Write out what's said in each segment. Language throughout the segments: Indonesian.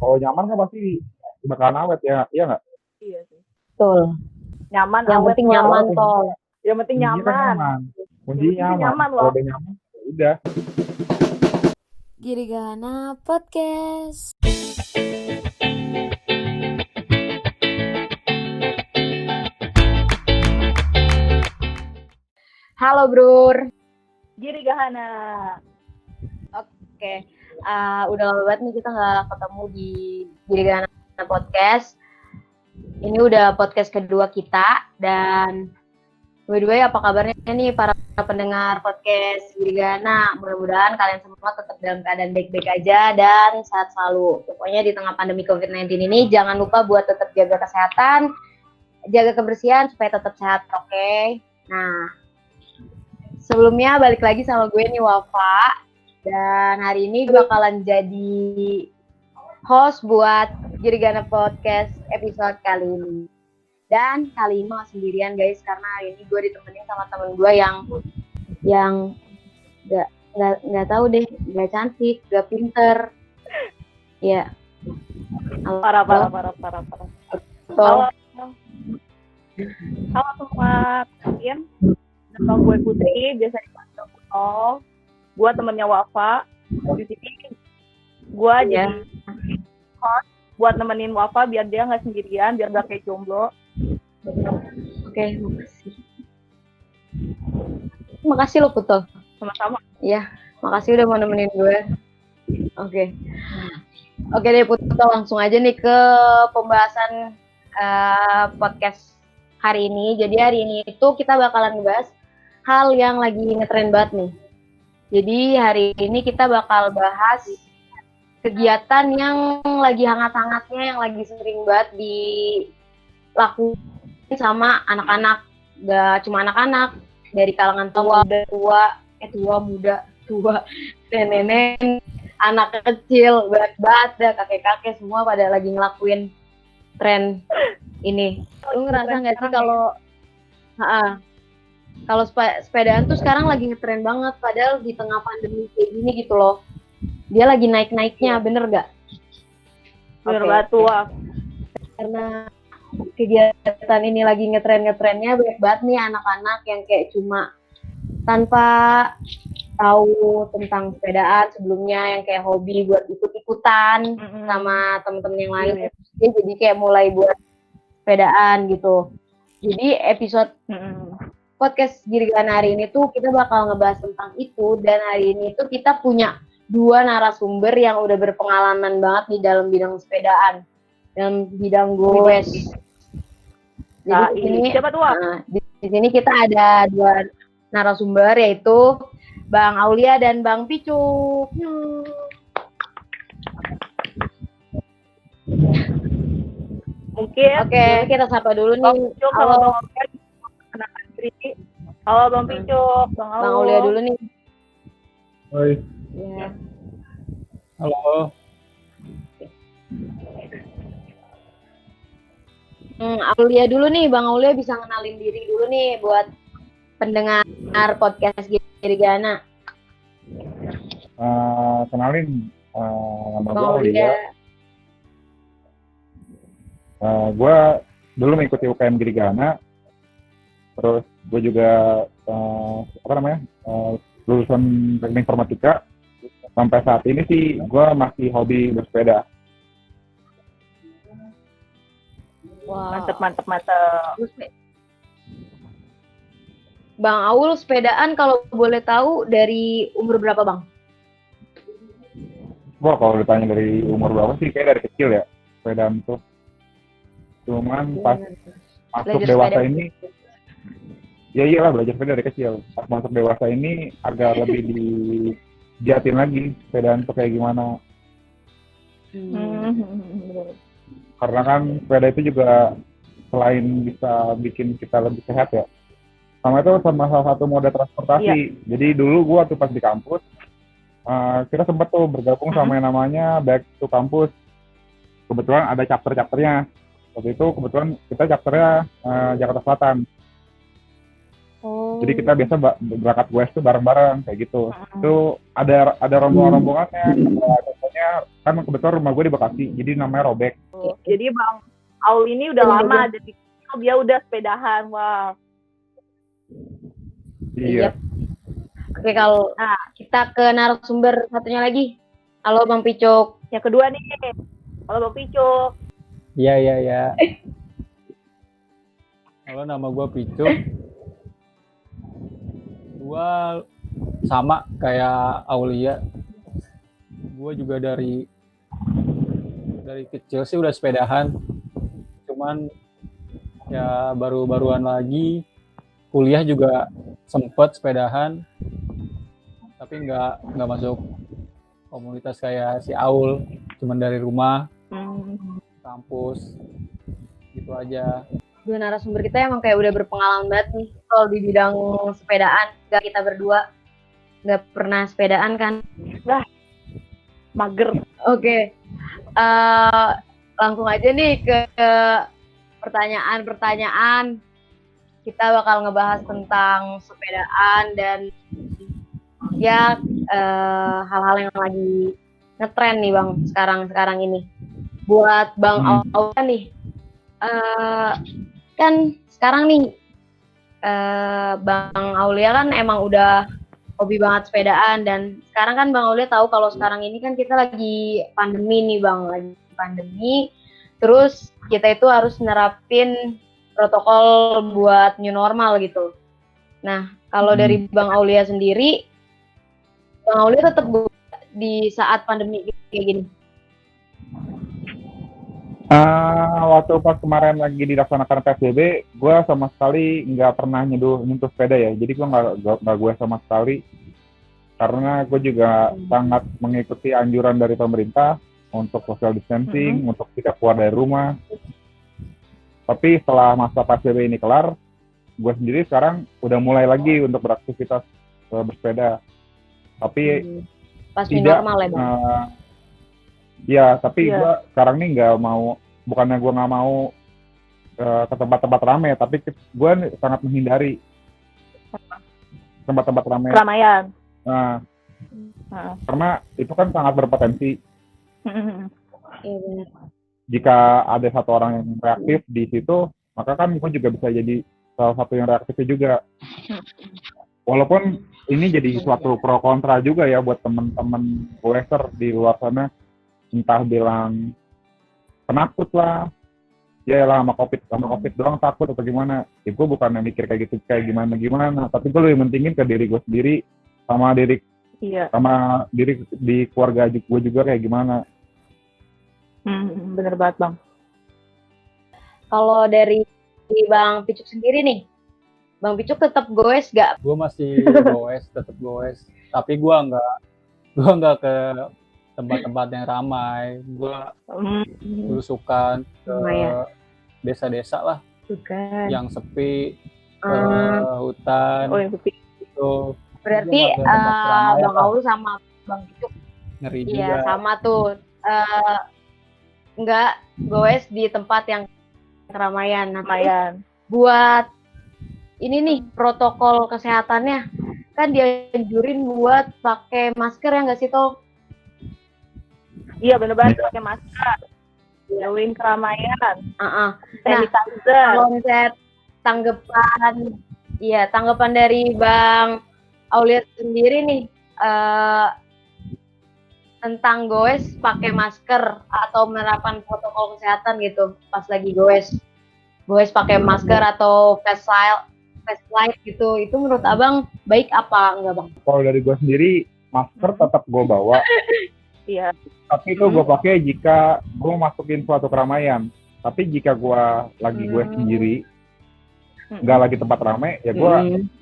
Kalau nyaman kan pasti bakalan awet ya, iya nggak? Iya sih. Betul. Nyaman, Yang awet penting lah. nyaman toh. Yang penting Kuncinya kan nyaman. nyaman. Yang Kuncinya penting nyaman. nyaman Kalau lah. udah nyaman, ya udah. Girigana Podcast. Halo Brur. Giri Gahana. Oke. Udah lama banget nih kita nggak ketemu di Girigana Podcast. Ini udah podcast kedua kita dan by the way apa kabarnya nih para pendengar podcast Girigana? Mudah-mudahan kalian semua tetap dalam keadaan baik-baik aja dan sehat selalu. Pokoknya di tengah pandemi COVID-19 ini jangan lupa buat tetap jaga kesehatan, jaga kebersihan supaya tetap sehat, oke? Nah, sebelumnya balik lagi sama gue nih Wafa. Dan hari ini gue bakalan jadi host buat Girigana Podcast episode kali ini. Dan kali ini gak sendirian guys, karena hari ini gue ditemenin sama temen gue yang nggak tahu deh, nggak cantik, nggak pinter. Ya. Parah. Halo. Halo semua kalian. Nama gue Putri, biasa dipanggil Putol. Gue temennya Wafa. Di sini gue jadi host buat nemenin Wafa biar dia nggak sendirian, biar nggak kayak jomblo. Oke, makasih. Makasih lo Putol. Sama-sama. Iya, makasih udah mau nemenin gue. Oke deh Putol, langsung aja nih ke pembahasan podcast hari ini. Jadi hari ini itu kita bakalan ngebahas hal yang lagi ngetren banget nih. Jadi hari ini kita bakal bahas kegiatan yang lagi hangat-hangatnya, yang lagi sering banget dilakukan sama anak-anak. Gak cuma anak-anak, dari kalangan tua, muda, nenek, anak kecil, banget, kakek-kakek semua pada lagi ngelakuin tren ini. Lu ngerasa nggak sih kalau sepedaan tuh sekarang lagi ngetren banget, padahal di tengah pandemi kayak gini gitu loh. Dia lagi naik-naiknya, bener gak? Bener banget tua. Karena kegiatan ini lagi ngetren-ngetrennya, banyak banget nih anak-anak yang kayak cuma tanpa tahu tentang sepedaan sebelumnya, yang kayak hobi buat ikut-ikutan sama temen-temen yang lain. Dia jadi kayak mulai buat sepedaan gitu. Jadi episode podcast Girigana hari ini tuh kita bakal ngebahas tentang itu, dan hari ini tuh kita punya 2 narasumber yang udah berpengalaman banget di dalam bidang sepedaan, dalam bidang goes. Jadi di sini siapa tuh? Di sini kita ada 2 narasumber, yaitu Bang Aulia dan Bang Picuk. Mungkin. Oke, kita sapa dulu nih. Halo Bang Picuk, Bang Aulia dulu nih. Hoi. Ya. Halo. Aulia dulu nih, Bang Aulia bisa ngenalin diri dulu nih buat pendengar podcast Girigana. Kenalin, nama gue Bang Aulia. Gue dulu mengikuti UKM Girigana, terus gue juga lulusan teknik informatika. Sampai saat ini sih gue masih hobi bersepeda. Wow. Mantep. Bang Aul sepedaan kalau boleh tahu dari umur berapa Bang? Wah, kalau ditanya dari umur berapa sih, kayak dari kecil ya sepedaan tuh. Cuman pas masuk dewasa ini, ya iyalah belajar sepeda dari kecil. Pas masuk dewasa ini agak lebih dijatin lagi sepedaan tuh kayak gimana. Karena kan sepeda itu juga selain bisa bikin kita lebih sehat ya, sama itu sama salah satu moda transportasi. Iya. Jadi dulu gua tuh pas di kampus, kita sempat tuh bergabung sama yang namanya Back to Campus. Kebetulan ada chapter-chapternya. Waktu itu kebetulan kita chapternya Jakarta Selatan. Jadi kita biasa berangkat goes tuh bareng-bareng kayak gitu. Itu ada rombongan-rombongannya. Contohnya kan kebetulan rumah gue di Bekasi, jadi namanya Robek. Jadi Bang Aul ini udah lama ada di dia udah sepedahan. Wah. Iya. Oke, kalau kita ke narasumber satunya lagi. Halo Bang Picuk. Yang kedua nih. Halo Bang Picuk. Iya. Halo, nama gue Picuk. Gue sama kayak Aulia. Gue juga dari kecil sih udah sepedahan. Cuman ya baru-baruan lagi kuliah juga sempet sepedahan. Tapi nggak masuk komunitas kayak si Aul. Cuman dari rumah, kampus, gitu aja. Dua narasumber kita emang kayak udah berpengalaman banget nih kalau di bidang sepedaan. Gak kita berdua nggak pernah sepedaan kan? Mager. Oke. Langsung aja nih ke pertanyaan-pertanyaan. Kita bakal ngebahas tentang sepedaan dan ya hal-hal yang lagi ngetren nih Bang sekarang ini. Buat Bang Aulia nih, kan sekarang nih Bang Aulia kan emang udah hobi banget sepedaan, dan sekarang kan Bang Aulia tahu kalau sekarang ini kan kita lagi pandemi nih Bang, lagi pandemi, terus kita itu harus nerapin protokol buat new normal gitu. Nah, kalau dari Bang Aulia sendiri, Bang Aulia tetap di saat pandemi kayak gini? Waktu pas kemarin lagi dilaksanakan PSBB, gue sama sekali nggak pernah nyentuh sepeda ya. Jadi gue nggak gue sama sekali, karena gue juga sangat mengikuti anjuran dari pemerintah untuk social distancing, untuk tidak keluar dari rumah. Tapi setelah masa PSBB ini kelar, gue sendiri sekarang udah mulai lagi untuk beraktivitas bersepeda. Tapi pas tidak normal ya Bang? Ya, tapi gue sekarang nih nggak mau, bukannya gue nggak mau ke tempat-tempat ramai, tapi gue sangat menghindari tempat-tempat ramai. Keramaian. Nah, karena itu kan sangat berpotensi. Iya benar. Jika ada satu orang yang reaktif di situ, maka kan gue juga bisa jadi salah satu yang reaktifnya juga. Walaupun ini jadi suatu pro kontra juga ya buat teman-teman goeser di luar sana. Entah bilang penakut lah, ya lah sama covid doang takut atau gimana. Gue bukannya mikir kayak gitu, kayak gimana, tapi gue lebih mentingin ke diri gue sendiri, sama diri di keluarga gue juga kayak gimana. Bener banget Bang. Kalau dari Bang Picuk sendiri nih, Bang Picuk tetap goes gak? Gue masih tetap goes, tapi gue nggak ke tempat-tempat yang ramai. Gue belusukan ke desa-desa lah, yang sepi, ke hutan. Yang sepi. Gitu. Berarti Bang Aul sama Bang Picuk ngeri juga. Iya sama tuh, nggak goes di tempat yang keramaian. Nah, buat ini nih protokol kesehatannya kan dianjurin buat pakai masker ya nggak sih Tol? Iya bener banget, pakai masker, jauhin keramaian. Nah, sanitizer. Konsep tanggapan dari Bang Aulia sendiri nih tentang goes pakai masker atau menerapkan protokol kesehatan gitu pas lagi goes pakai masker atau face light gitu, itu menurut Abang baik apa enggak Bang? Kalau dari gue sendiri, masker tetap gue bawa. Iya. Tapi itu gue pakai jika gue masukin suatu keramaian. Tapi jika gue lagi gue sendiri, nggak lagi tempat ramai, ya gue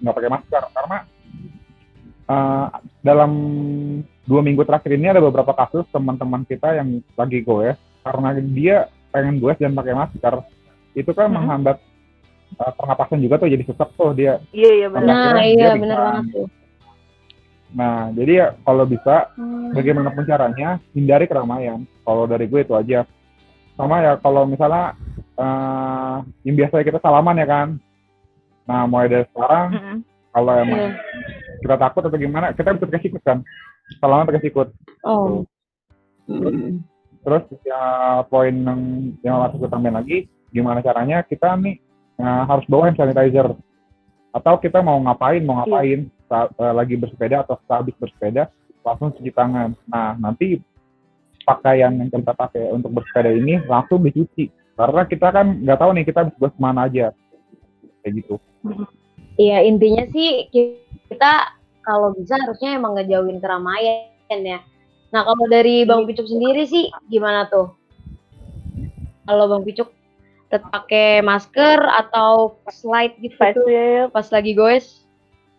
nggak pakai masker. Karena dalam 2 minggu terakhir ini ada beberapa kasus teman-teman kita yang lagi goes, karena dia pengen goes dan pakai masker, itu kan menghambat pernapasan juga tuh, jadi sesak tuh dia. Iya benar. Iya benar banget tuh. Nah, jadi ya kalau bisa, bagaimanapun caranya, hindari keramaian. Kalau dari gue itu aja. Sama ya, kalau misalnya yang biasanya kita salaman ya kan. Nah, mulai dari sekarang, Kalau emang kita takut atau gimana, kita bisa pakai sikut kan. Salahnya pakai sikut. Oh. Terus ya poin yang harus kita tambahin lagi, gimana caranya kita nih harus bawa hand sanitizer. Atau kita mau ngapain lagi bersepeda atau habis bersepeda langsung cuci tangan. Nah nanti pakaian yang kita pakai untuk bersepeda ini langsung dicuci karena kita kan nggak tahu nih kita bisa kemana aja kayak gitu. Iya, intinya sih kita kalau bisa harusnya emang ngejauhin keramaian ya. Nah kalau dari Bang Picuk sendiri sih gimana tuh? Kalau Bang Picuk tetap pakai masker atau slide gitu pas lagi goes?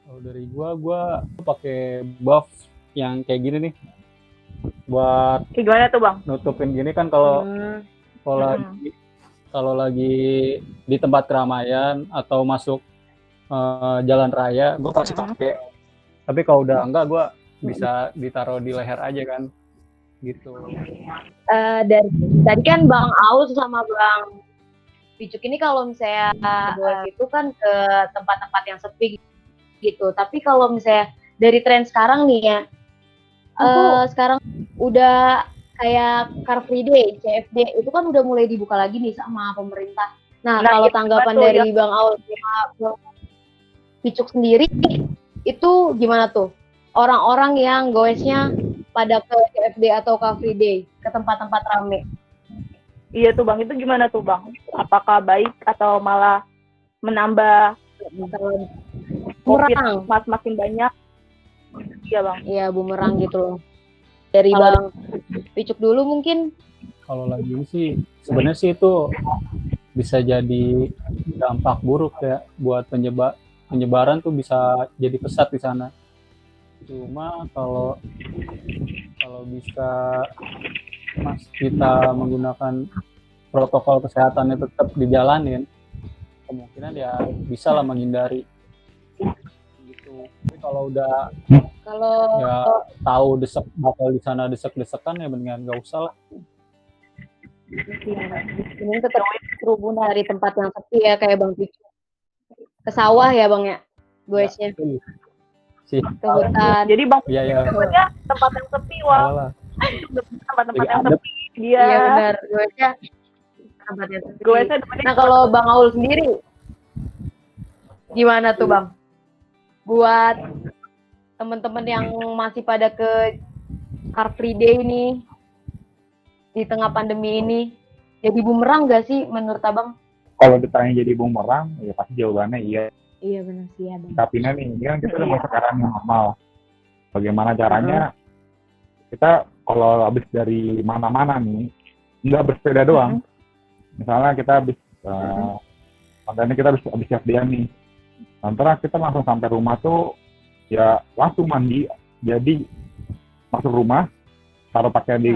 Kalau dari gua pakai buff yang kayak gini nih. Buat kayak gimana tuh Bang? Nutupin gini kan kalau lagi di tempat keramaian atau masuk jalan raya, gua pasti pakai. Tapi kalau udah enggak, gua bisa ditaruh di leher aja kan, gitu. Dan tadi kan Bang Aul sama Bang Picuk ini kalau misalnya goes itu kan ke tempat-tempat yang sepi gitu. Tapi kalau misalnya dari tren sekarang nih ya, sekarang udah kayak Car Free Day, CFD itu kan udah mulai dibuka lagi nih sama pemerintah. Nah kalau tanggapan dari Bang Aul sama Bang Picuk sendiri itu gimana tuh? Orang-orang yang goesnya pada ke CFD atau Car Free Day, ke tempat-tempat rame. Iya tuh Bang, itu gimana tuh Bang? Apakah baik atau malah menambah bumerang makin banyak? Iya Bang. Iya, bumerang gitu loh. Dari Bang Picuk dulu mungkin. Kalau lagi ini sih sebenarnya sih itu bisa jadi dampak buruk ya buat penyebaran tuh bisa jadi pesat di sana. Cuma kalau bisa kita menggunakan protokol kesehatannya tetap dijalanin, kemungkinan ya bisa lah menghindari gitu. Tapi kalau udah ya tahu bakal di sana desek-desekan ya mendingan nggak usah lah. Ini tetap kerumunan dari tempat yang sepi ya kayak Bang Picuk. Ke sawah ya Bang ya, goesnya. Ke hutan. Jadi Bang Iya. tempat yang sepi wah. Tempat-tempat yang sepi dia. Iya benar, goesnya tempat yang sepi. Nah kalau Bang Aul sendiri gimana tuh Bang? Buat teman-teman yang masih pada ke Car Free Day ini di tengah pandemi ini, jadi bumerang gak sih menurut Abang? Kalau ditanya jadi bumerang, ya pasti jawabannya iya. Iya benar sih ya Bang. Tapi nih, ini kan kita udah mau sekarang yang normal. Bagaimana caranya kita kalau habis dari mana-mana nih, nggak bersepeda doang. Misalnya kita habis habis CFD nih. Antara kita langsung sampai rumah tuh ya langsung mandi, jadi masuk rumah taruh pakaian di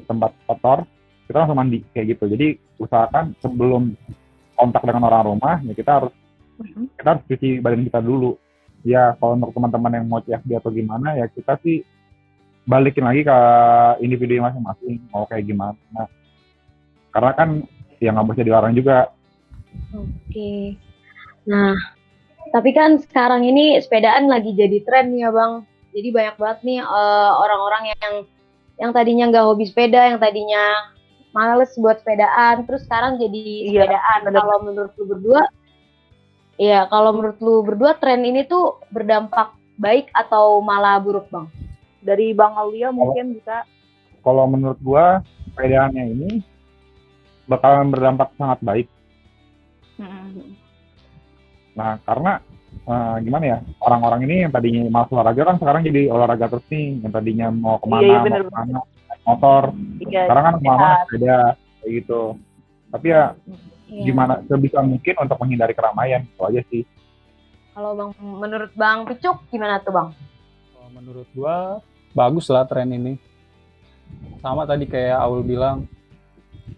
tempat kotor, kita langsung mandi kayak gitu. Jadi usahakan sebelum kontak dengan orang rumah ya kita harus cuci badan kita dulu. Ya kalau untuk teman-teman yang mau CFD atau gimana ya kita sih balikin lagi ke individu masing-masing mau kayak gimana. Karena kan ya nggak bisa dilarang juga. Oke. Nah, tapi kan sekarang ini sepedaan lagi jadi tren ya Bang. Jadi banyak banget nih orang-orang yang tadinya nggak hobi sepeda, yang tadinya males buat sepedaan, terus sekarang jadi sepedaan. Kalau menurut lu berdua, tren ini tuh berdampak baik atau malah buruk Bang? Dari Bang Aulia mungkin bisa. Kalau menurut gua sepedaannya ini bakalan berdampak sangat baik. Nah, karena gimana ya, orang-orang ini yang tadinya malas olahraga kan sekarang jadi olahraga terus nih, yang tadinya mau kemana, motor, sekarang kan kemana sepeda, kayak gitu. Tapi ya gimana sebisa mungkin untuk menghindari keramaian, itu aja sih. Kalau Bang, menurut Bang Picuk gimana tuh Bang? Kalau menurut gua bagus lah tren ini. Sama tadi kayak Aul bilang,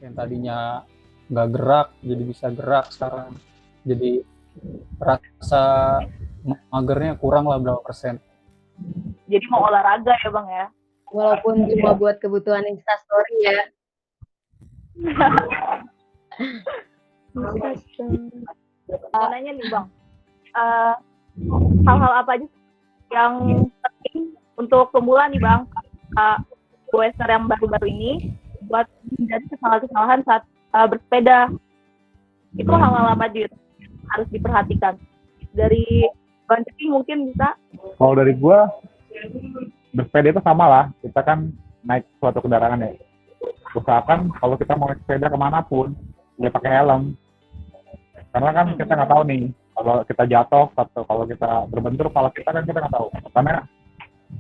yang tadinya nggak gerak jadi bisa gerak sekarang. Jadi rasa magernya kurang lah berapa persen. Jadi mau olahraga ya Bang ya? Walaupun cuma buat kebutuhan Instastory ya. Mau nanya nih Bang, hal-hal apa aja yang penting untuk pemula nih Bang, goeser yang baru-baru ini buat menjadi kesalahan-kesalahan saat bersepeda. Itu hal-hal apa aja yang harus diperhatikan? Dari Bang Ceking mungkin bisa? Kalau dari gue, bersepeda itu sama lah. Kita kan naik suatu kendaraan ya. Usahakan kalau kita mau naik sepeda kemanapun, ya pakai helm. Karena kan kita nggak tahu nih, kalau kita jatuh atau kalau kita berbentur, kalau kita kan kita nggak tahu. Karena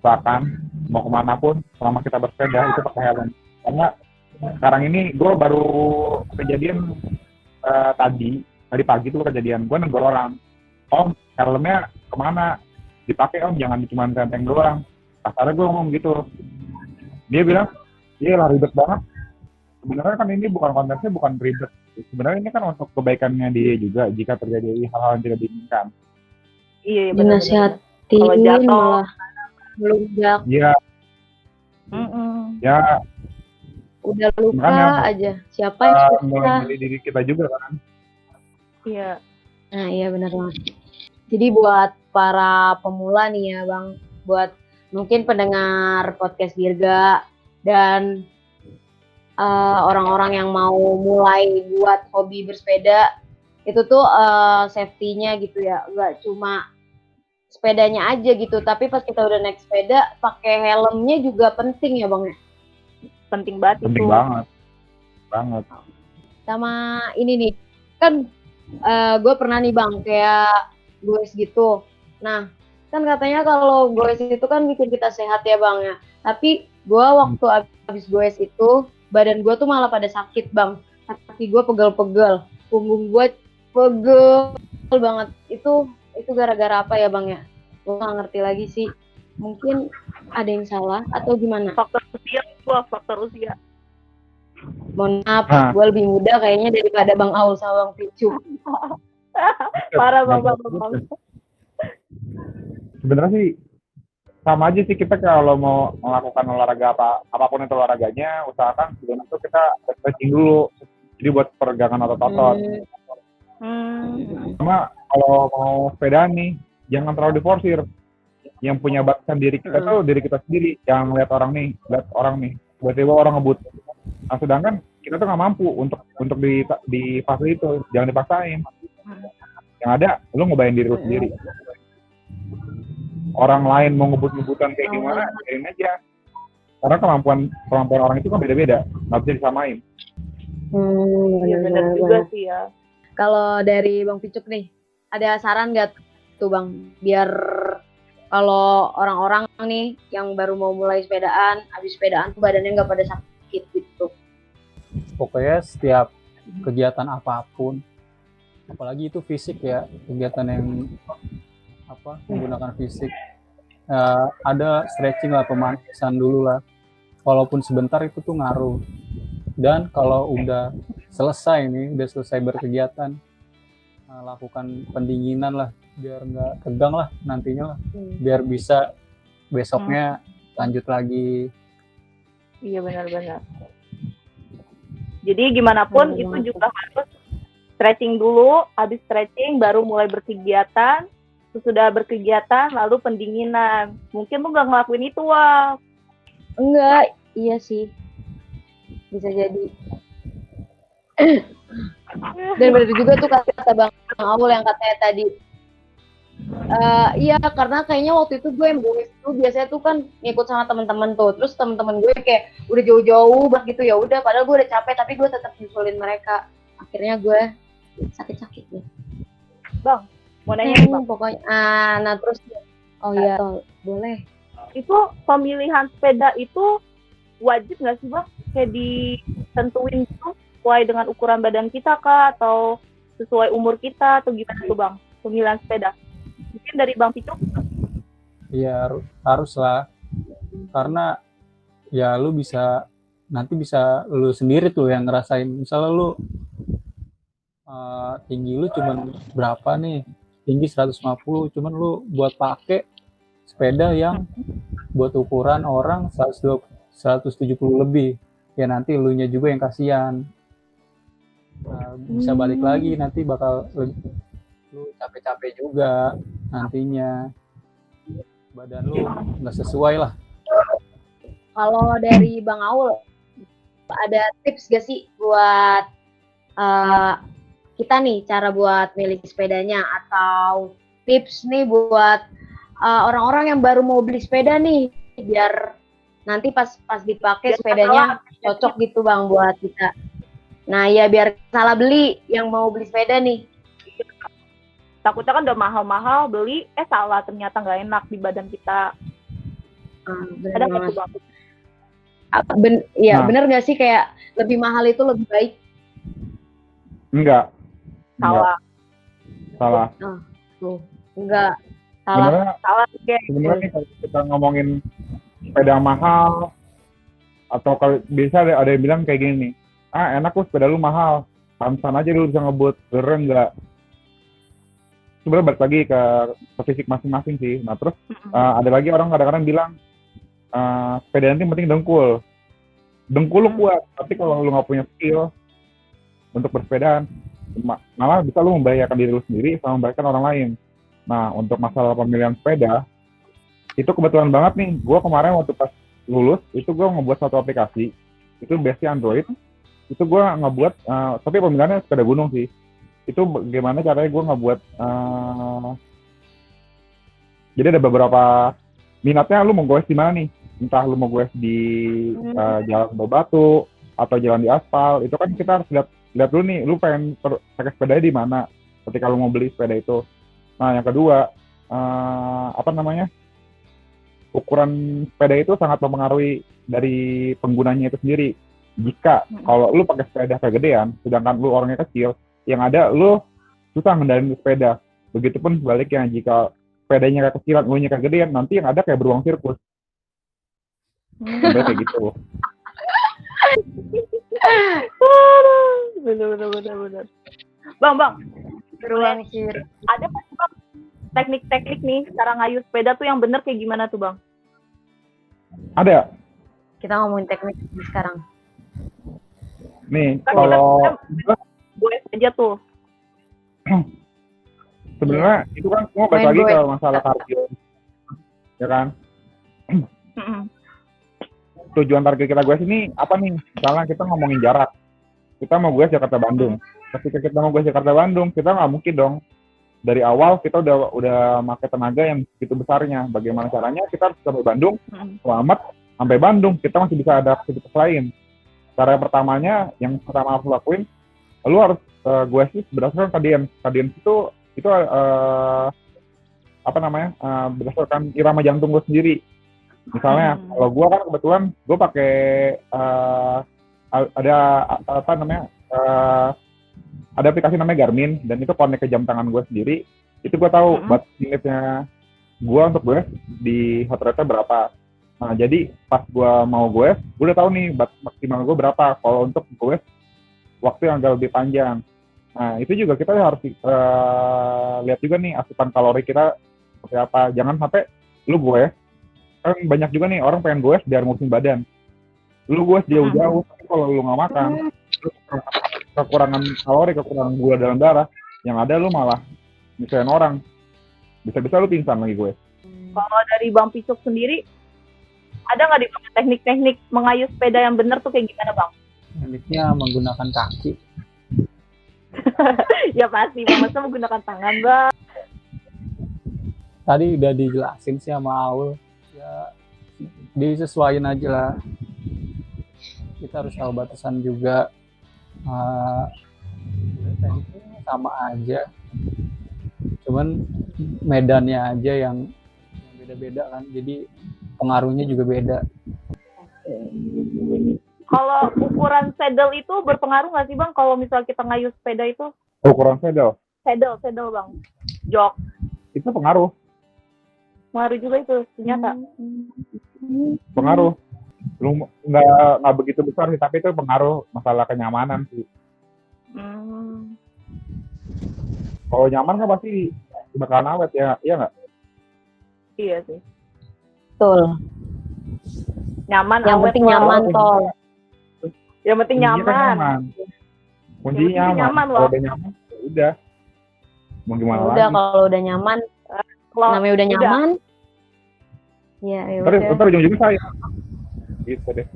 usahakan mau kemanapun, selama kita bersepeda itu pakai helm. Karena sekarang ini gue baru kejadian tadi pagi tuh kejadian, gue negur orang, Om helmnya kemana? Dipakai Om, jangan cuma tenteng doang. Kasarnya gue ngomong gitu. Dia bilang, iya lah ribet banget. Sebenarnya kan ini bukan konteksnya bukan ribet. Sebenarnya ini kan untuk kebaikannya dia juga jika terjadi hal-hal yang tidak diinginkan. Iya, benar. Dinasihatin Kalau jatuh, malah melunjak, Iya, ya udah luka makanya aja. Siapa yang suka? melindungi diri kita juga kan. iya. Nah iya benar banget. Jadi buat para pemula nih ya Bang, buat mungkin pendengar podcast Dirga dan orang-orang yang mau mulai buat hobi bersepeda, itu tuh safety-nya gitu ya, nggak cuma sepedanya aja gitu, tapi pas kita udah naik sepeda pakai helmnya juga penting ya Bang ya. Penting banget Penting itu. banget. Sama ini nih, kan gue pernah nih Bang kayak goes gitu. Nah kan katanya kalau goes itu kan bikin kita sehat ya Bang ya. Tapi gue waktu abis goes itu badan gue tuh malah pada sakit Bang. Kaki gue pegel-pegel, punggung gue pegel banget. Itu gara-gara apa ya Bang ya? Gue gak ngerti lagi sih. Mungkin ada yang salah atau gimana? Faktor usia. Mohon maaf, Nah. gue lebih muda kayaknya daripada Bang Aul sama Bang Picu. Parah Bang. Sebenarnya sih sama aja sih, kita kalau mau melakukan olahraga apapun itu olahraganya, usahakan sebelum itu kita stretching dulu. Jadi buat peregangan otot-otot. Sama kalau mau sepedaan nih, jangan terlalu diforsir. Yang punya batasan diri kita tuh diri kita sendiri. Jangan lihat orang nih. Tiba-tiba orang ngebut. Nah, sedangkan kita tuh nggak mampu untuk di fase itu. Jangan dipaksain. Yang ada, lu ngebayang diri lu sendiri. Orang lain mau ngebut-ngebutan kayak gimana, biarin aja. Karena kemampuan orang itu kan beda-beda. Nggak bisa disamain. Iya benar juga sih ya. Kalau dari Bang Picuk nih, ada saran nggak tuh Bang, biar kalau orang-orang nih yang baru mau mulai sepedaan, habis sepedaan tuh badannya nggak pada sakit gitu? Pokoknya setiap kegiatan apapun, apalagi itu fisik ya, kegiatan yang menggunakan fisik, ada stretching lah, pemanasan dulu lah. Walaupun sebentar itu tuh ngaruh. Dan kalau udah selesai berkegiatan, lakukan pendinginan lah, biar nggak tegang lah nantinya lah, biar bisa besoknya lanjut lagi. Iya benar-benar. Jadi gimana pun itu juga harus stretching dulu, habis stretching baru mulai berkegiatan, sesudah berkegiatan lalu pendinginan. Mungkin lu nggak ngelakuin itu Wah. Enggak, iya sih, bisa jadi. Dan benar juga tuh kata Bang Aul yang katanya tadi. Iya, karena kayaknya waktu itu gue yang goes tuh biasanya tuh kan ngikut sama teman-teman tuh. Terus teman-teman gue kayak udah jauh-jauh banget gitu, ya udah padahal gue udah capek tapi gue tetap nyusulin mereka. Akhirnya gue sakit-sakit deh. Bang, mau nanya nih Bang. Pokoknya nah terus iya, boleh. Itu pemilihan sepeda itu wajib nggak sih Bang? Kayak ditentuin gitu sesuai dengan ukuran badan kita kah, atau sesuai umur kita, atau gimana tuh Bang pemilihan sepeda? Mungkin dari Bang Picuk? Iya, harus lah. Karena ya lu nanti bisa lu sendiri tuh yang ngerasain. Misalnya lu tinggi lu cuman berapa nih? Tinggi 150, cuman lu buat pakai sepeda yang buat ukuran orang 170 lebih. Ya nanti elunya juga yang kasihan. Bisa balik lagi, nanti bakal lu capek-capek juga nantinya, badan lu nggak sesuai lah. Kalau dari Bang Aul, ada tips gak sih buat kita nih cara buat milih sepedanya, atau tips nih buat orang-orang yang baru mau beli sepeda nih biar nanti pas dipakai sepedanya cocok gitu Bang buat kita. Nah ya biar salah beli yang mau beli sepeda nih. Takutnya kan udah mahal-mahal beli, salah ternyata nggak enak di badan kita. Ada nggak tuh Bang? Bener nggak sih kayak lebih mahal itu lebih baik? Enggak. Salah. Enggak. Salah. Sebenarnya nih, kalau kita ngomongin sepeda mahal, atau kalau bisa ada yang bilang kayak gini nih, enak kok sepeda lu mahal, pantesan aja lu bisa ngebut. Bener enggak? Sebenarnya balik lagi ke fisik masing-masing sih. Nah terus ada lagi orang kadang-kadang bilang sepeda nanti penting dengkul lu kuat, tapi kalau lu nggak punya skill untuk bersepedaan, malah bisa lu membahayakan diri lu sendiri sama membahayakan orang lain. Nah untuk masalah pemilihan sepeda itu kebetulan banget nih, gue kemarin waktu pas lulus itu gue ngebuat satu aplikasi, itu base-nya Android, itu gue ngebuat tapi pemilihannya sepeda gunung sih. Itu bagaimana caranya gue ngebuat jadi ada beberapa minatnya, lu mau goes di mana nih, entah lu mau goes di jalan berbatu atau jalan di aspal, itu kan kita harus lihat dulu nih, lu pengen pakai sepedanya di mana ketika lu mau beli sepeda itu. Nah yang kedua ukuran sepeda itu sangat mempengaruhi dari penggunanya itu sendiri. Jika kalau lu pakai sepeda kegedean sedangkan lu orangnya kecil, yang ada lu susah ngendalin sepeda. Begitupun sebaliknya, jika sepedanya kekecilan, lu nya kegedean, nanti yang ada kayak beruang sirkus. Sampai kayak gitu. Bener. Bang. Beruang sirkus. Ada pasti Bang teknik-teknik nih cara ngayuh sepeda tuh yang bener kayak gimana tuh Bang? Ada. Kita ngomongin teknik sekarang. Nih, Kan kalau gue aja tuh. Sebenarnya itu kan semua balik lagi ke masalah target, ya kan? Tujuan target kita gue sini apa nih? Misalnya kita ngomongin jarak, kita mau gue Jakarta Bandung. Ketika kita mau gue Jakarta Bandung, kita nggak mungkin dong dari awal kita udah pakai tenaga yang begitu besarnya. Bagaimana caranya? Kita harus sampai Bandung, selamat sampai Bandung. Kita masih bisa ada aktivitas lain. Cara pertamanya, yang pertama harus lakuin, lu harus gue sih berdasarkan kadian itu berdasarkan irama jantung gue sendiri. Misalnya kalau gue kan kebetulan gue pakai ada aplikasi namanya Garmin, dan itu connect ke jam tangan gue sendiri. Itu gue tahu batas limitnya gue untuk gue di hot rate berapa. Nah jadi pas gue mau gue udah tahu nih batas maksimal gue berapa kalau untuk gue waktu yang agak lebih panjang. Nah itu juga kita harus lihat juga nih asupan kalori kita seperti apa. Jangan sampai lu gue, kan banyak juga nih orang pengen gue biar ngurusin badan. Lu gue jauh-jauh, tapi kalau lu nggak makan, kekurangan kalori, kekurangan gula dalam darah, yang ada lu malah misalnya orang, bisa-bisa lu pingsan lagi gue. Kalau dari Bang Picuk sendiri, ada nggak di teknik-teknik mengayuh sepeda yang benar tuh kayak gimana Bang? Tekniknya menggunakan kaki. Ya pasti, masa menggunakan tangan Bang. Tadi udah dijelasin sih sama Aul, ya disesuaiin aja lah. Kita harus tahu batasan juga. Tekniknya sama aja, cuman medannya aja yang beda-beda kan, jadi pengaruhnya juga beda. Kalau ukuran saddle itu berpengaruh nggak sih Bang kalau misal kita ngayuh sepeda itu? Ukuran saddle Bang, jok itu pengaruh juga itu ternyata. Pengaruh. Lu nggak begitu besar sih, tapi itu pengaruh masalah kenyamanan sih. Kalau nyaman kan pasti bakalan awet ya, iya nggak? Iya sih. Betul. Nyaman, yang awet, penting nyaman tol. Yang penting nyaman. Kuncinya nyaman. Kalau udah nyaman, udah. Mau gimana Udah lagi? kalau udah nyaman, Kalau namanya udah nyaman. Ya udah. Ntar ujung-ujungnya saya. Gitu deh.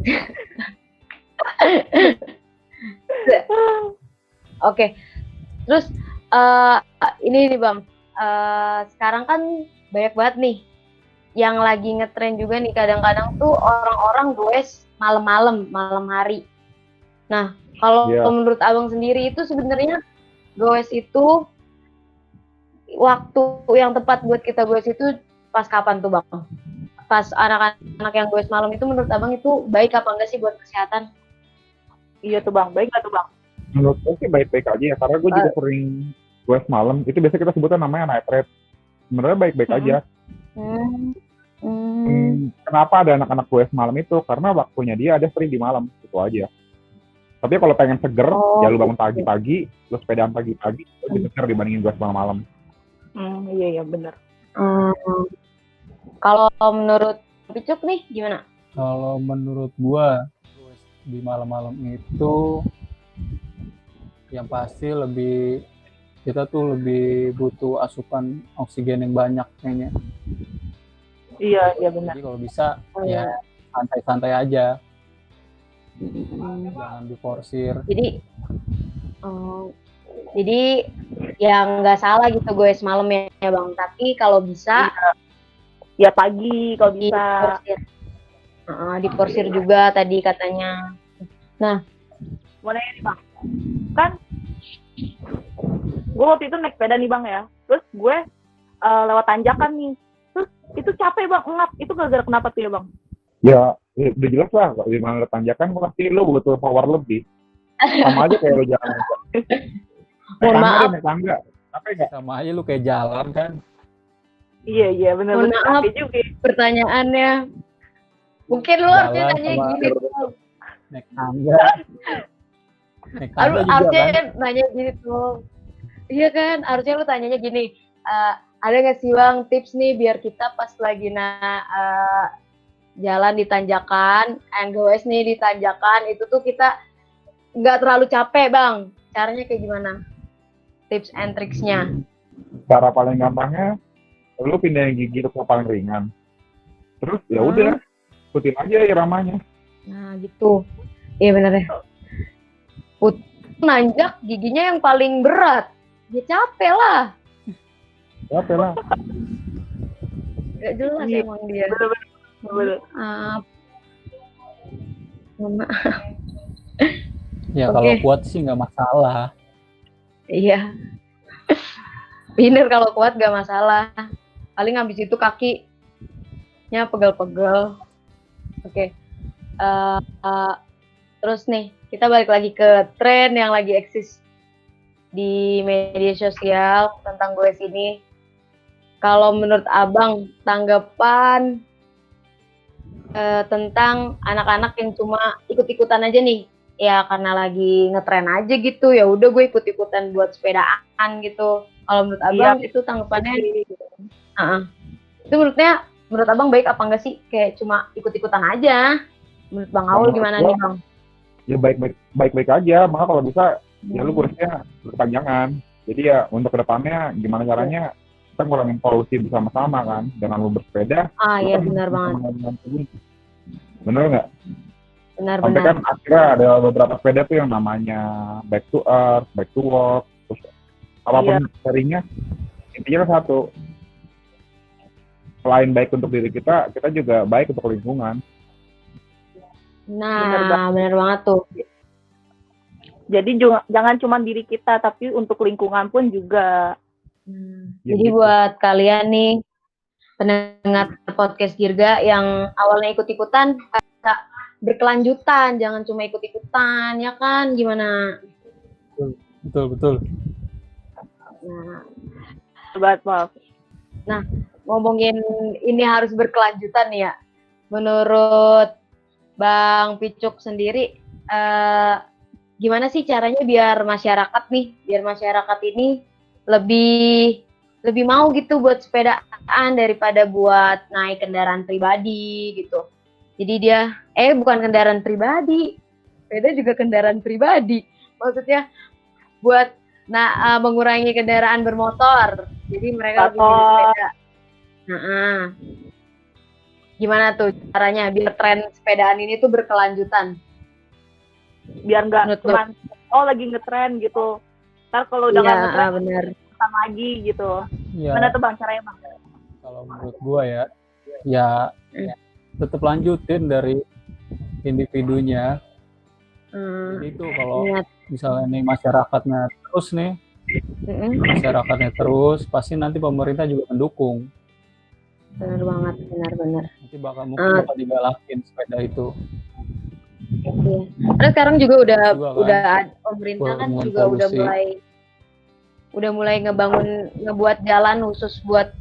Oke. Terus ini nih Bang, sekarang kan banyak banget nih yang lagi ngetren juga nih, kadang-kadang tuh orang-orang goes malam hari. Nah, kalau menurut Abang sendiri itu sebenarnya goes itu waktu yang tepat buat kita goes itu pas kapan tuh Bang? Pas anak-anak yang goes malam itu menurut Abang itu baik apa enggak sih buat kesehatan? Iya tuh Bang, baik nggak tuh Bang? Menurut gue sih baik-baik aja ya, karena gue juga sering goes malam. Itu biasa kita sebutnya namanya night ride. Sebenarnya baik-baik aja. Kenapa ada anak-anak goes malam itu? Karena waktunya dia ada free di malam, itu aja. Tapi kalau pengen seger, ya lu bangun pagi-pagi, lu sepedaan pagi-pagi, itu lebih seger dibandingin goes malam-malam. Iya benar. Kalau menurut Picuk nih gimana? Kalau menurut gua di malam-malam itu yang pasti kita tuh lebih butuh asupan oksigen yang banyak kayaknya. Iya benar. Jadi kalau bisa ya santai-santai aja. Jangan diforsir. Jadi yang nggak salah gitu gue semalam ya Bang, tapi kalau bisa ya pagi kalau bisa diporsir juga tadi katanya. Nah, mau nanya nih Bang, kan gue waktu itu naik sepeda nih Bang ya, terus gue lewat tanjakan nih, terus itu capek Bang, ngap, itu gara-gara kenapa tuh ya Bang? Ya udah jelas lah, kalau di mana tanjakan pasti lo butuh power lebih. Sama aja kayak lo jalan. Mohon maaf. Naik tangga. Sama aja lu kayak jalan kan. Iya benar. Mohon maaf juga. Pertanyaannya. Mungkin lu harusnya nanya gini. Naik tangga. Harusnya kan nanya gini tuh. Iya kan, harusnya lu tanyanya gini. Ada nggak sih Bang tips nih biar kita pas lagi jalan di tanjakan, goes nih di tanjakan, itu tuh kita nggak terlalu capek Bang. Caranya kayak gimana? Tips and tricksnya. Cara paling gampangnya, lu pindahin gigi ke paling ringan. Terus ya udah, ikutin aja iramanya. Nah gitu. Iya benar ya. Nanjak giginya yang paling berat. Ya capek lah. Gak jelas emang dia. Bener. Maaf. Ya kalau kuat sih nggak masalah. Iya. Bener kalau kuat nggak masalah. Paling habis itu kakinya pegel-pegel. Oke. Terus nih kita balik lagi ke tren yang lagi eksis di media sosial tentang goes ini. Kalau menurut Abang tanggapan tentang anak-anak yang cuma ikut-ikutan aja nih, ya karena lagi ngetren aja gitu, ya udah gue ikut-ikutan buat sepedaan gitu. Kalau menurut Abang itu tanggapannya, itu menurut Abang baik apa enggak sih? Kayak cuma ikut-ikutan aja. Menurut Bang Aul gimana nih Bang? Ya baik-baik aja, maka kalau bisa ya lu goesnya berpanjangan. Jadi ya untuk kedepannya gimana caranya kita ngurangin polusi bersama-sama kan, dengan lu bersepeda. Iya benar banget. Bener nggak? Benar. Sampai kan akhirnya ada beberapa sepeda tuh yang namanya back to earth, back to walk, terus apapun serinya, intinya satu. Selain baik untuk diri kita juga baik untuk lingkungan. Nah, benar banget tuh. Jadi jangan cuma diri kita, tapi untuk lingkungan pun juga. Jadi gitu. Buat kalian nih pendengar podcast Girga yang awalnya ikut-ikutan, bisa berkelanjutan, jangan cuma ikut-ikutan, ya kan? Gimana? Betul. Nah, ngomongin ini harus berkelanjutan ya. Menurut Bang Picuk sendiri, gimana sih caranya biar masyarakat ini lebih mau gitu buat sepedaan daripada buat naik kendaraan pribadi gitu. Jadi dia bukan kendaraan pribadi, sepeda juga kendaraan pribadi. Maksudnya buat Nah, mengurangi kendaraan bermotor. Jadi mereka lebih milih sepeda. Gimana tuh caranya biar tren sepedaan ini tuh berkelanjutan? Biar nggak cuman lagi ngetren gitu. Ntar kalau udah nggak ngetren, bener. lagi gitu. Ya, Mana tuh Bang caranya Bang? kalau menurut gua ya tetap lanjutin dari individunya. Jadi itu kalau misalnya nih masyarakatnya terus, pasti nanti pemerintah juga mendukung. Benar banget, benar. Nanti bakal digalakin sepeda itu. Iya. Karena sekarang juga udah pemerintah kan juga udah mulai ngebuat jalan khusus buat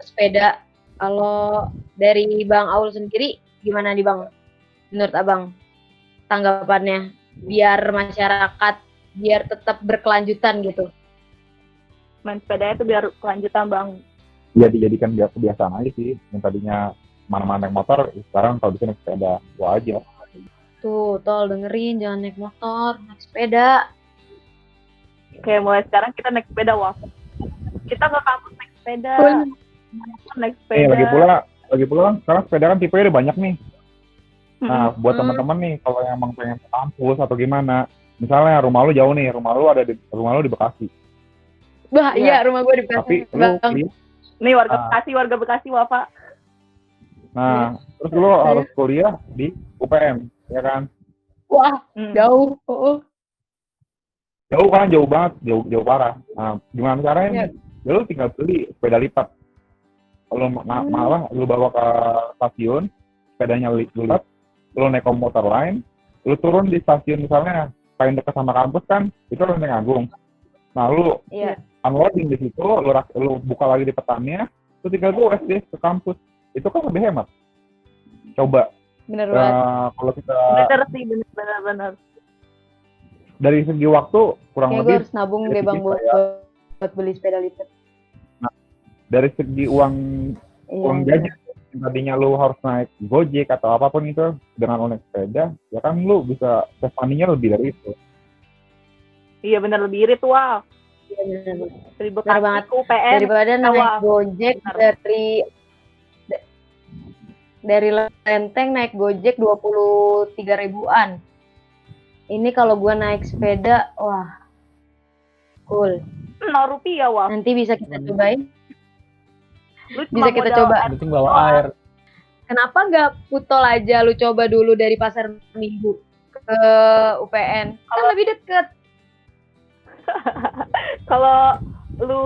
sepeda. Kalau dari Bang Aul sendiri gimana nih Bang? Menurut Abang tanggapannya biar masyarakat biar tetap berkelanjutan gitu. Main sepeda itu biar kelanjutan Bang. Ya dijadikan biar kebiasaan aja sih. Yang tadinya mana-mana naik motor, sekarang kalau bisa naik sepeda, gua aja. Tuh, tol dengerin, jangan naik motor, naik sepeda. Kayak mulai sekarang kita naik sepeda, wah. Kita ke kampus naik sepeda. Naik sepeda. Lagi pula kan sekarang sepeda kan tipenya udah banyak nih. Nah, buat teman-teman nih, kalau emang pengen ke kampus atau gimana, misalnya rumah lu jauh nih, rumah lu di Bekasi. Bah, iya rumah gue di Bekasi. Tapi nih warga Bekasi, Wafa. Nah, terus lu harus kuliah di UPM, ya kan? Wah, jauh. Jauh kan, jauh banget, jauh parah. Nah, gimana caranya? Ya lu tinggal beli sepeda lipat. Kalau malah lu bawa ke stasiun, sepedanya lipat, lu naik komuter lain, lu turun di stasiun misalnya paling dekat sama kampus kan, itu Lenteng Agung. Nah, lu unloading di situ, lu buka lagi di petannya, lu tinggal tuh SD ke kampus. Itu kan lebih hemat. Coba. Bener banget. Kalau kita bener. Dari segi waktu kurang lebih. Gue harus nabung deh Bang buat beli sepeda lipat. Nah, dari segi uang jajan, tadinya lu harus naik Gojek atau apapun itu, dengan lu naik sepeda, ya kan lu bisa save money-nya lebih dari itu. Iya benar, lebih irit wah. Iya benar. Bener banget. UPN daripada naik Gojek dari Lenteng naik Gojek 23 ribuan. Ini kalau gua naik sepeda, wah, cool. 0 rupiah wah. Nanti bisa kita cobain. Bisa kita coba. Penting bawa air. Kenapa nggak putol aja lu coba dulu dari Pasar Minggu ke UPN? Kan lebih deket. Kalau lu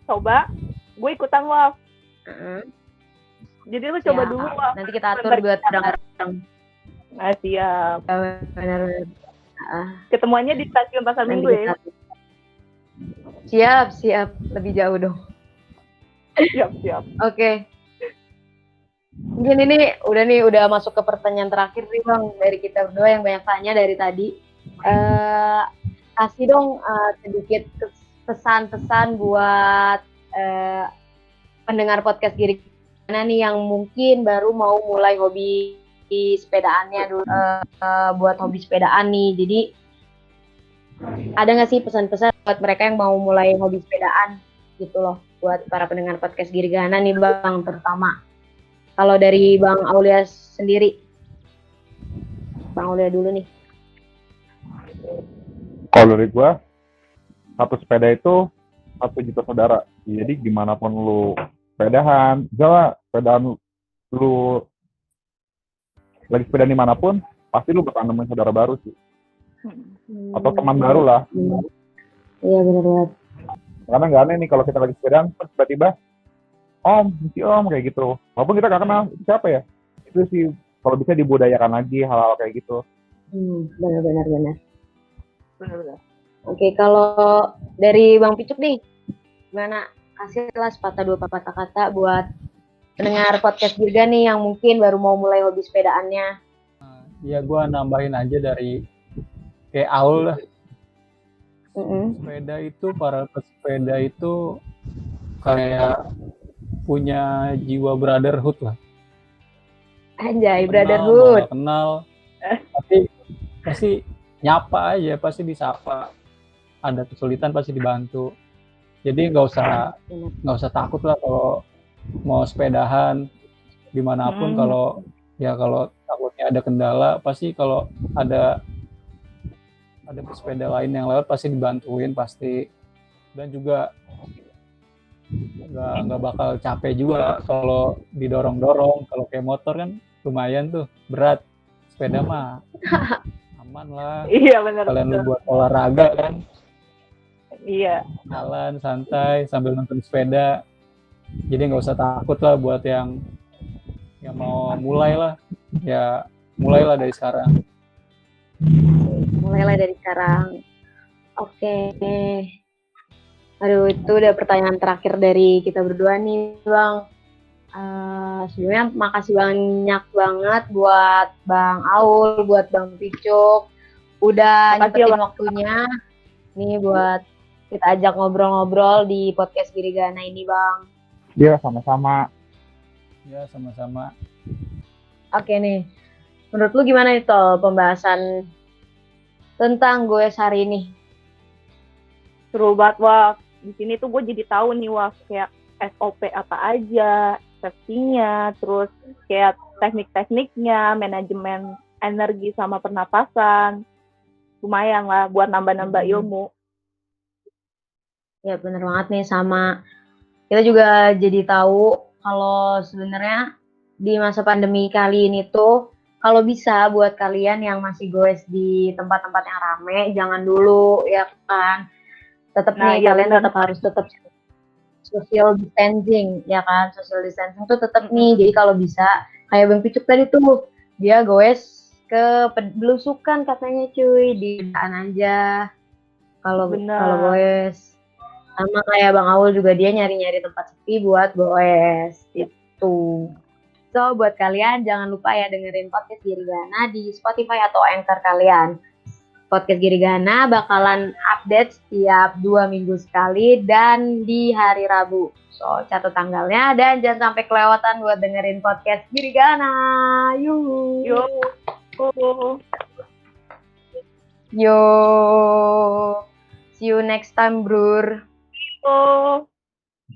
coba, gue ikutan wah. Jadi lu coba dulu wah. Nanti kita atur buat bareng-bareng. Nah, siap. Benar. Ketemuannya di stasiun Pasar Minggu ya. Siap. Lebih jauh dong. Siap. Oke. Mungkin ini udah masuk ke pertanyaan terakhir nih Bang dari kita berdua yang banyak tanya dari tadi. Kasih dong sedikit pesan-pesan buat pendengar podcast Giring Gana nih yang mungkin baru mau mulai hobi sepedaannya dulu, buat hobi sepedaan nih. Jadi ada nggak sih pesan-pesan buat mereka yang mau mulai hobi sepedaan gitu loh, buat para pendengar podcast Giring Gana nih Bang, terutama kalau dari Bang Aulia sendiri. Bang Aulia dulu nih. Kalau dari gua, satu sepeda itu 1 juta saudara. Jadi gimana pun lu sepedahan, misalnya sepedaan lu lagi sepeda dimanapun, pasti lu bakal nemuin saudara baru sih. Atau teman baru lah. Iya benar banget. Karena nggak aneh nih kalau kita lagi sepedaan, tiba-tiba, Om kayak gitu. Walaupun kita nggak kenal, itu siapa ya? Itu sih, kalau bisa dibudayakan lagi hal-hal kayak gitu. Benar. Oke, kalau dari Bang Picuk nih, gimana? Kasihlah sepatah 2 patah kata buat pendengar podcast Girga nih yang mungkin baru mau mulai hobi sepedaannya. Ya gue nambahin aja dari kayak Aul lah. Para pesepeda itu kayak punya jiwa brotherhood lah. Anjay, brotherhood. Kenal, pasti nyapa aja, pasti disapa. ada kesulitan pasti dibantu. Jadi nggak usah takut lah kalau mau sepedahan dimanapun. Kalau takutnya ada kendala, pasti kalau ada pesepeda lain yang lewat pasti dibantuin pasti. Dan juga nggak bakal capek juga kalau didorong-dorong. Kalau kayak motor kan lumayan tuh berat, sepeda mah aman lah. Iya benar. Kalian lu buat olahraga kan, Iya. jalan santai sambil nonton sepeda. Jadi nggak usah takut lah buat yang mau mulai lah, ya mulailah dari sekarang. Mulailah dari sekarang. Oke. Aduh, itu udah pertanyaan terakhir dari kita berdua nih, Bang. Sebelumnya makasih banyak banget buat Bang Aul, buat Bang Picuk, udah nyempetin waktunya nih buat kita ajak ngobrol-ngobrol di podcast Girigana ini, Bang. Iya, sama-sama. Ya, sama-sama. Oke nih, menurut lu gimana nih Tol pembahasan tentang goes hari ini? Seru banget, Wak. Di sini tuh gue jadi tahu nih, Wak, kayak SOP apa aja, safety-nya, terus kayak teknik-tekniknya, manajemen energi sama pernapasan. Lumayan lah buat nambah-nambah ilmu. Ya bener banget nih, sama kita juga jadi tahu kalau sebenarnya di masa pandemi kali ini tuh kalau bisa buat kalian yang masih goes di tempat-tempat yang rame, jangan dulu ya kan. Tetap kalian tetap harus social distancing ya kan. Social distancing tuh tetap nih. Jadi kalau bisa kayak Bang Picuk tadi tuh dia goes ke belusukan katanya cuy, di daan aja. Kalau goes. Sama kayak Bang Aul juga dia nyari-nyari tempat sepi buat goes itu. So buat kalian jangan lupa ya dengerin podcast Girigana di Spotify atau Anchor kalian. Podcast Girigana bakalan update setiap 2 minggu sekali dan di hari Rabu. So catat tanggalnya dan jangan sampai kelewatan buat dengerin podcast Girigana. Yo. See you next time, bro. Oh.